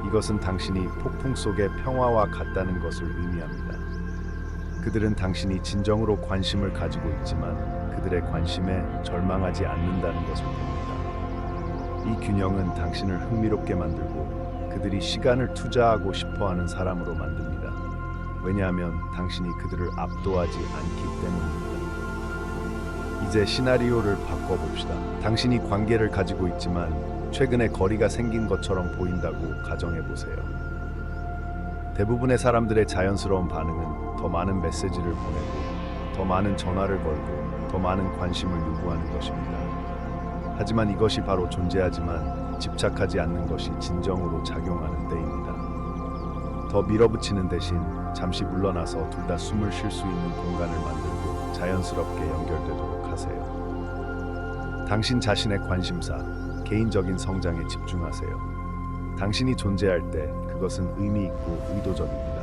이것은 당신이 폭풍 속의 평화와 같다는 것을 의미합니다. 그들은 당신이 진정으로 관심을 가지고 있지만 그들의 관심에 절망하지 않는다는 것을 봅니다. 이 균형은 당신을 흥미롭게 만들고 그들이 시간을 투자하고 싶어하는 사람으로 만듭니다. 왜냐하면 당신이 그들을 압도하지 않기 때문입니다. 이제 시나리오를 바꿔봅시다. 당신이 관계를 가지고 있지만 최근에 거리가 생긴 것처럼 보인다고 가정해보세요. 대부분의 사람들의 자연스러운 반응은 더 많은 메시지를 보내고, 더 많은 전화를 걸고, 더 많은 관심을 요구하는 것입니다. 하지만 이것이 바로 존재하지만 집착하지 않는 것이 진정으로 작용하는 때입니다. 더 밀어붙이는 대신 잠시 물러나서 둘 다 숨을 쉴 수 있는 공간을 만들고 자연스럽게 연결되도록 하세요. 당신 자신의 관심사, 개인적인 성장에 집중하세요. 당신이 존재할 때 그것은 의미 있고 의도적입니다.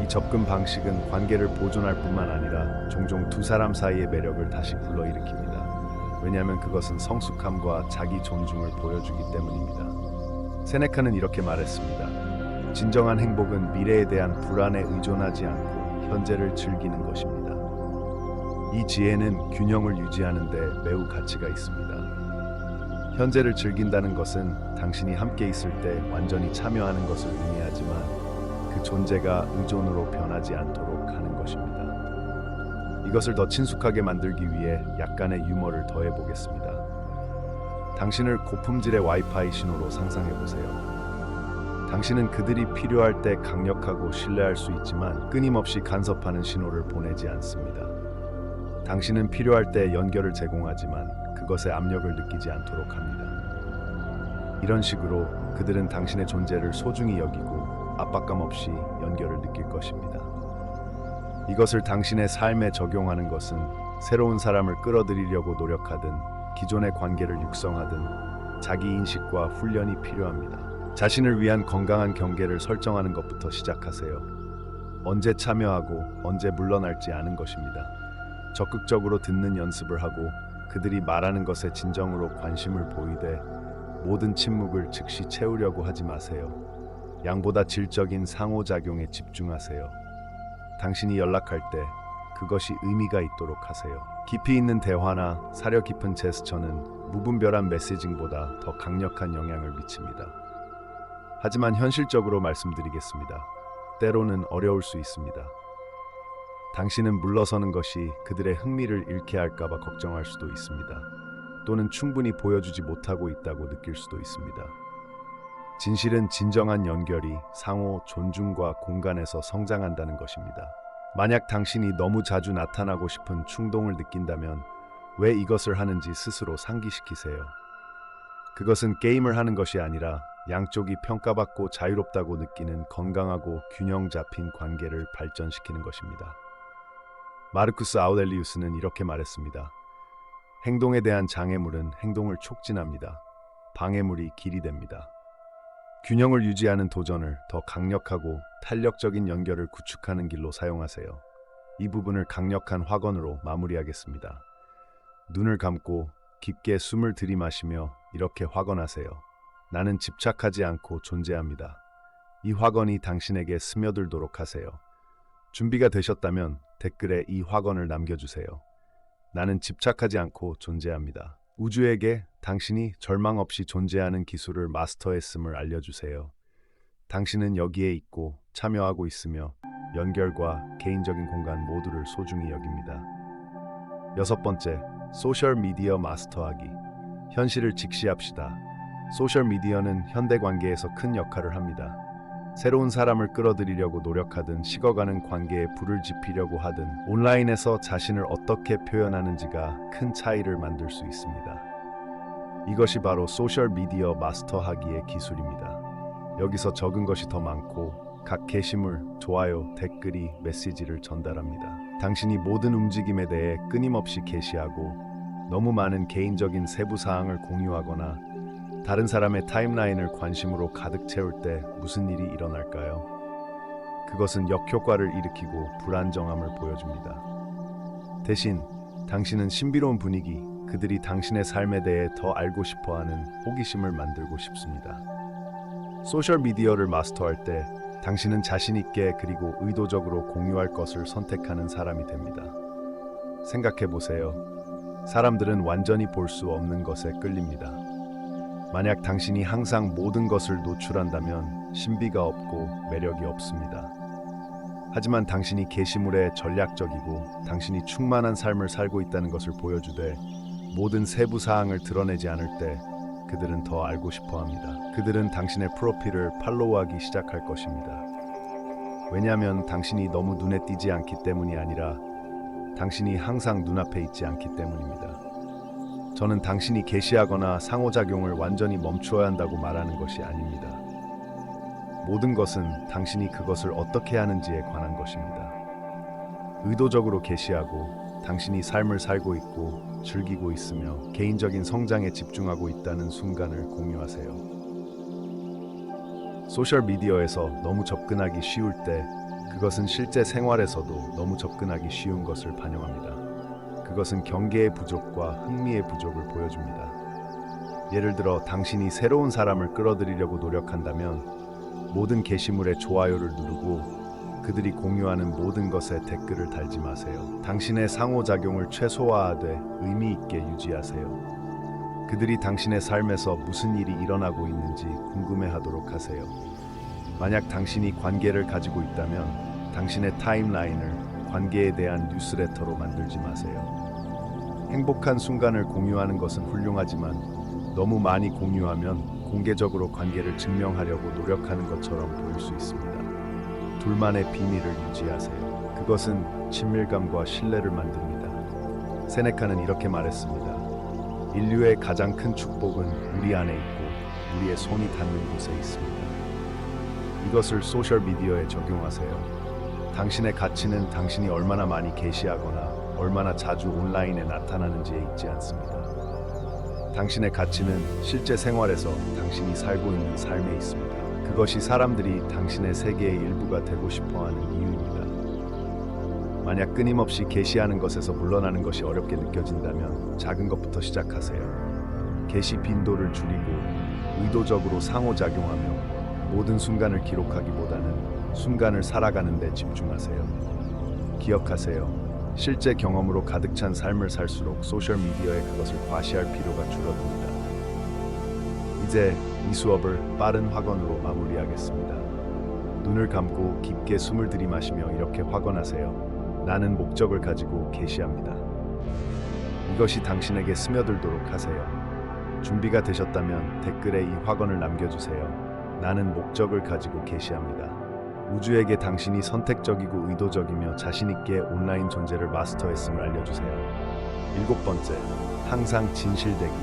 이 접근 방식은 관계를 보존할 뿐만 아니라 종종 두 사람 사이의 매력을 다시 불러일으킵니다. 왜냐하면 그것은 성숙함과 자기 존중을 보여주기 때문입니다. 세네카는 이렇게 말했습니다. 진정한 행복은 미래에 대한 불안에 의존하지 않고 현재를 즐기는 것입니다. 이 지혜는 균형을 유지하는 데 매우 가치가 있습니다. 현재를 즐긴다는 것은 당신이 함께 있을 때 완전히 참여하는 것을 의미하지만 그 존재가 의존으로 변하지 않도록 하는 것입니다. 이것을 더 친숙하게 만들기 위해 약간의 유머를 더해 보겠습니다. 당신을 고품질의 와이파이 신호로 상상해 보세요. 당신은 그들이 필요할 때 강력하고 신뢰할 수 있지만 끊임없이 간섭하는 신호를 보내지 않습니다. 당신은 필요할 때 연결을 제공하지만 그것의 압력을 느끼지 않도록 합니다. 이런 식으로 그들은 당신의 존재를 소중히 여기고 압박감 없이 연결을 느낄 것입니다. 이것을 당신의 삶에 적용하는 것은 새로운 사람을 끌어들이려고 노력하든 기존의 관계를 육성하든 자기 인식과 훈련이 필요합니다. 자신을 위한 건강한 경계를 설정하는 것부터 시작하세요. 언제 참여하고 언제 물러날지 아는 것입니다. 적극적으로 듣는 연습을 하고 그들이 말하는 것에 진정으로 관심을 보이되 모든 침묵을 즉시 채우려고 하지 마세요. 양보다 질적인 상호작용에 집중하세요. 당신이 연락할 때 그것이 의미가 있도록 하세요. 깊이 있는 대화나 사려 깊은 제스처는 무분별한 메시징보다 더 강력한 영향을 미칩니다. 하지만 현실적으로 말씀드리겠습니다. 때로는 어려울 수 있습니다. 당신은 물러서는 것이 그들의 흥미를 잃게 할까봐 걱정할 수도 있습니다. 또는 충분히 보여주지 못하고 있다고 느낄 수도 있습니다. 진실은 진정한 연결이 상호 존중과 공간에서 성장한다는 것입니다. 만약 당신이 너무 자주 나타나고 싶은 충동을 느낀다면 왜 이것을 하는지 스스로 상기시키세요. 그것은 게임을 하는 것이 아니라 양쪽이 평가받고 자유롭다고 느끼는 건강하고 균형 잡힌 관계를 발전시키는 것입니다. 마르쿠스 아우렐리우스는 이렇게 말했습니다. 행동에 대한 장애물은 행동을 촉진합니다. 방해물이 길이 됩니다. 균형을 유지하는 도전을 더 강력하고 탄력적인 연결을 구축하는 길로 사용하세요. 이 부분을 강력한 확언으로 마무리하겠습니다. 눈을 감고 깊게 숨을 들이마시며 이렇게 확언하세요. 나는 집착하지 않고 존재합니다. 이 확언이 당신에게 스며들도록 하세요. 준비가 되셨다면 댓글에 이 확언을 남겨주세요. 나는 집착하지 않고 존재합니다. 우주에게 당신이 절망 없이 존재하는 기술을 마스터했음을 알려주세요. 당신은 여기에 있고 참여하고 있으며 연결과 개인적인 공간 모두를 소중히 여깁니다. 6번째, 소셜미디어 마스터하기. 현실을 직시합시다. 소셜미디어는 현대 관계에서 큰 역할을 합니다. 새로운 사람을 끌어들이려고 노력하든 식어가는 관계에 불을 지피려고 하든 온라인에서 자신을 어떻게 표현하는지가 큰 차이를 만들 수 있습니다. 이것이 바로 소셜미디어 마스터하기의 기술입니다. 여기서 적은 것이 더 많고 각 게시물, 좋아요, 댓글이 메시지를 전달합니다. 당신이 모든 움직임에 대해 끊임없이 게시하고 너무 많은 개인적인 세부 사항을 공유하거나 다른 사람의 타임라인을 관심으로 가득 채울 때 무슨 일이 일어날까요? 그것은 역효과를 일으키고 불안정함을 보여줍니다. 대신 당신은 신비로운 분위기, 그들이 당신의 삶에 대해 더 알고 싶어하는 호기심을 만들고 싶습니다. 소셜미디어를 마스터할 때 당신은 자신 있게 그리고 의도적으로 공유할 것을 선택하는 사람이 됩니다. 생각해 보세요. 사람들은 완전히 볼 수 없는 것에 끌립니다. 만약 당신이 항상 모든 것을 노출한다면 신비가 없고 매력이 없습니다. 하지만 당신이 게시물에 전략적이고 당신이 충만한 삶을 살고 있다는 것을 보여주되 모든 세부 사항을 드러내지 않을 때 그들은 더 알고 싶어 합니다. 그들은 당신의 프로필을 팔로우하기 시작할 것입니다. 왜냐하면 당신이 너무 눈에 띄지 않기 때문이 아니라 당신이 항상 눈앞에 있지 않기 때문입니다. 저는 당신이 게시하거나 상호작용을 완전히 멈추어야 한다고 말하는 것이 아닙니다. 모든 것은 당신이 그것을 어떻게 하는지에 관한 것입니다. 의도적으로 게시하고 당신이 삶을 살고 있고 즐기고 있으며 개인적인 성장에 집중하고 있다는 순간을 공유하세요. 소셜미디어에서 너무 접근하기 쉬울 때 그것은 실제 생활에서도 너무 접근하기 쉬운 것을 반영합니다. 그것은 경계의 부족과 흥미의 부족을 보여줍니다. 예를 들어 당신이 새로운 사람을 끌어들이려고 노력한다면 모든 게시물에 좋아요를 누르고 그들이 공유하는 모든 것에 댓글을 달지 마세요. 당신의 상호작용을 최소화하되 의미 있게 유지하세요. 그들이 당신의 삶에서 무슨 일이 일어나고 있는지 궁금해하도록 하세요. 만약 당신이 관계를 가지고 있다면 당신의 타임라인을 관계에 대한 뉴스레터로 만들지 마세요. 행복한 순간을 공유하는 것은 훌륭하지만 너무 많이 공유하면 공개적으로 관계를 증명하려고 노력하는 것처럼 보일 수 있습니다. 둘만의 비밀을 유지하세요. 그것은 친밀감과 신뢰를 만듭니다. 세네카는 이렇게 말했습니다. 인류의 가장 큰 축복은 우리 안에 있고 우리의 손이 닿는 곳에 있습니다. 이것을 소셜미디어에 적용하세요. 당신의 가치는 당신이 얼마나 많이 게시하거나 얼마나 자주 온라인에 나타나는지에 있지 않습니다. 당신의 가치는 실제 생활에서 당신이 살고 있는 삶에 있습니다. 그것이 사람들이 당신의 세계의 일부가 되고 싶어하는 이유입니다. 만약 끊임없이 게시하는 것에서 물러나는 것이 어렵게 느껴진다면 작은 것부터 시작하세요. 게시 빈도를 줄이고 의도적으로 상호작용하며 모든 순간을 기록하기보다는 순간을 살아가는 데 집중하세요. 기억하세요. 실제 경험으로 가득 찬 삶을 살수록 소셜미디어에 그것을 과시할 필요가 줄어듭니다. 이제 이 수업을 빠른 확언으로 마무리하겠습니다. 눈을 감고 깊게 숨을 들이마시며 이렇게 확언하세요. 나는 목적을 가지고 게시합니다. 이것이 당신에게 스며들도록 하세요. 준비가 되셨다면 댓글에 이 확언을 남겨주세요. 나는 목적을 가지고 게시합니다. 우주에게 당신이 선택적이고 의도적이며 자신있게 온라인 존재를 마스터했음을 알려주세요. 7번째, 항상 진실되기.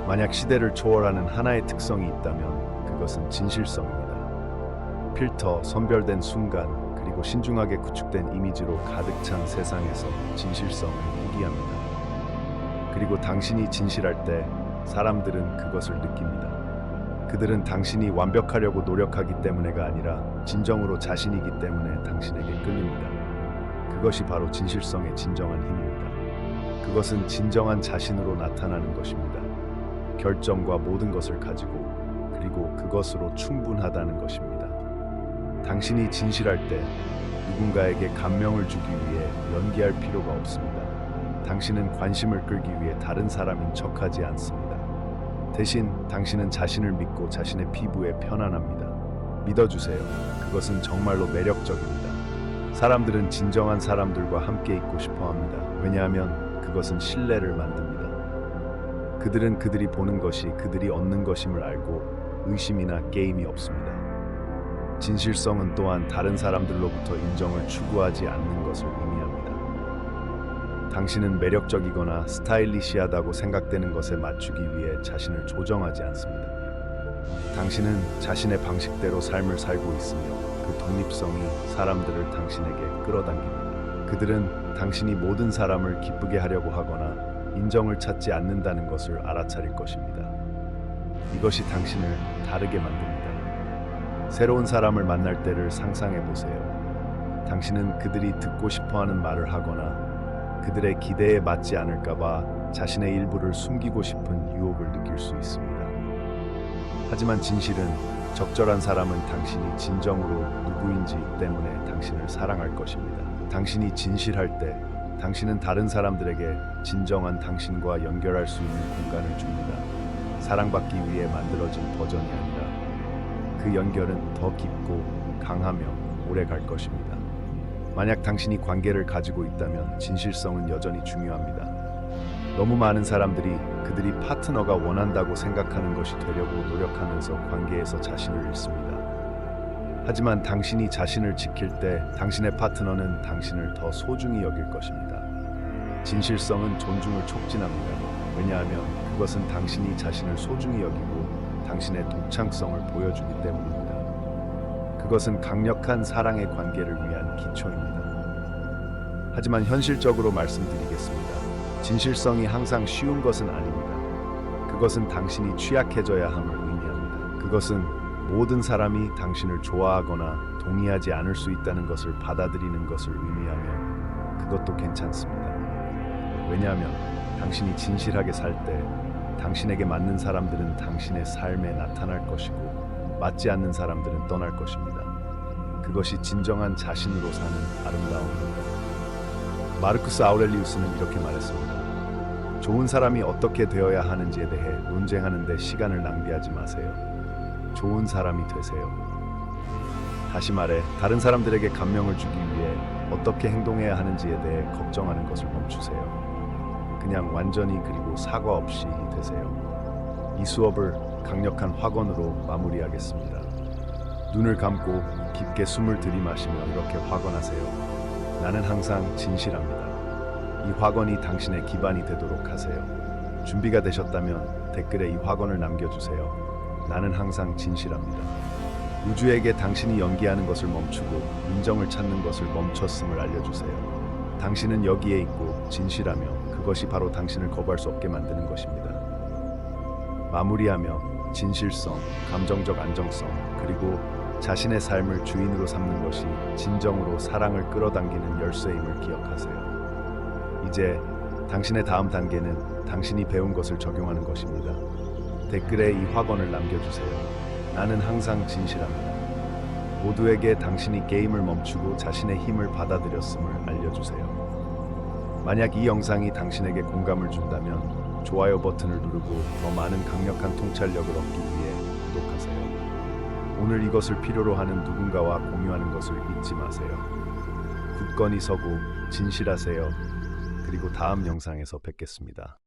만약 시대를 초월하는 하나의 특성이 있다면 그것은 진실성입니다. 필터, 선별된 순간, 그리고 신중하게 구축된 이미지로 가득 찬 세상에서 진실성은 희귀합니다. 그리고 당신이 진실할 때 사람들은 그것을 느낍니다. 그들은 당신이 완벽하려고 노력하기 때문에가 아니라 진정으로 자신이기 때문에 당신에게 끌립니다. 그것이 바로 진실성의 진정한 힘입니다. 그것은 진정한 자신으로 나타나는 것입니다. 결정과 모든 것을 가지고 그리고 그것으로 충분하다는 것입니다. 당신이 진실할 때 누군가에게 감명을 주기 위해 연기할 필요가 없습니다. 당신은 관심을 끌기 위해 다른 사람인 척하지 않습니다. 대신 당신은 자신을 믿고 자신의 피부에 편안합니다. 믿어주세요. 그것은 정말로 매력적입니다. 사람들은 진정한 사람들과 함께 있고 싶어 합니다. 왜냐하면 그것은 신뢰를 만듭니다. 그들은 그들이 보는 것이 그들이 얻는 것임을 알고 의심이나 게임이 없습니다. 진실성은 또한 다른 사람들로부터 인정을 추구하지 않는 것을 의미합니다. 당신은 매력적이거나 스타일리시하다고 생각되는 것에 맞추기 위해 자신을 조정하지 않습니다. 당신은 자신의 방식대로 삶을 살고 있으며 그 독립성이 사람들을 당신에게 끌어당깁니다. 그들은 당신이 모든 사람을 기쁘게 하려고 하거나 인정을 찾지 않는다는 것을 알아차릴 것입니다. 이것이 당신을 다르게 만듭니다. 새로운 사람을 만날 때를 상상해 보세요. 당신은 그들이 듣고 싶어하는 말을 하거나 그들의 기대에 맞지 않을까봐 자신의 일부를 숨기고 싶은 유혹을 느낄 수 있습니다. 하지만 진실은 적절한 사람은 당신이 진정으로 누구인지 때문에 당신을 사랑할 것입니다. 당신이 진실할 때 당신은 다른 사람들에게 진정한 당신과 연결할 수 있는 공간을 줍니다. 사랑받기 위해 만들어진 버전이 아니라 그 연결은 더 깊고 강하며 오래 갈 것입니다. 만약 당신이 관계를 가지고 있다면 진실성은 여전히 중요합니다. 너무 많은 사람들이 그들이 파트너가 원한다고 생각하는 것이 되려고 노력하면서 관계에서 자신을 잃습니다. 하지만 당신이 자신을 지킬 때 당신의 파트너는 당신을 더 소중히 여길 것입니다. 진실성은 존중을 촉진합니다. 왜냐하면 그것은 당신이 자신을 소중히 여기고 당신의 독창성을 보여주기 때문입니다. 그것은 강력한 사랑의 관계를 위한 기초입니다. 하지만 현실적으로 말씀드리겠습니다. 진실성이 항상 쉬운 것은 아닙니다. 그것은 당신이 취약해져야 함을 의미합니다. 그것은 모든 사람이 당신을 좋아하거나 동의하지 않을 수 있다는 것을 받아들이는 것을 의미하며 그것도 괜찮습니다. 왜냐하면 당신이 진실하게 살 때 당신에게 맞는 사람들은 당신의 삶에 나타날 것이고 맞지 않는 사람들은 떠날 것입니다. 그것이 진정한 자신으로 사는 아름다움입니다. 마르쿠스 아우렐리우스는 이렇게 말했습니다. 좋은 사람이 어떻게 되어야 하는지에 대해 논쟁하는 데 시간을 낭비하지 마세요. 좋은 사람이 되세요. 다시 말해 다른 사람들에게 감명을 주기 위해 어떻게 행동해야 하는지에 대해 걱정하는 것을 멈추세요. 그냥 완전히 그리고 사과 없이 되세요. 이 수업을 강력한 확언으로 마무리하겠습니다. 눈을 감고 깊게 숨을 들이마시며 이렇게 확언하세요. 나는 항상 진실합니다. 이 확언이 당신의 기반이 되도록 하세요. 준비가 되셨다면 댓글에 이 확언을 남겨주세요. 나는 항상 진실합니다. 우주에게 당신이 연기하는 것을 멈추고 인정을 찾는 것을 멈췄음을 알려주세요. 당신은 여기에 있고 진실하며 그것이 바로 당신을 거부할 수 없게 만드는 것입니다. 마무리하며 진실성, 감정적 안정성, 그리고 자신의 삶을 주인으로 삼는 것이 진정으로 사랑을 끌어당기는 열쇠임을 기억하세요. 이제 당신의 다음 단계는 당신이 배운 것을 적용하는 것입니다. 댓글에 이 확언을 남겨주세요. 나는 항상 진실합니다. 모두에게 당신이 게임을 멈추고 자신의 힘을 받아들였음을 알려주세요. 만약 이 영상이 당신에게 공감을 준다면 좋아요 버튼을 누르고 더 많은 강력한 통찰력을 얻기 위해 구독하세요. 오늘 이것을 필요로 하는 누군가와 공유하는 것을 잊지 마세요. 굳건히 서고 진실하세요. 그리고 다음 영상에서 뵙겠습니다.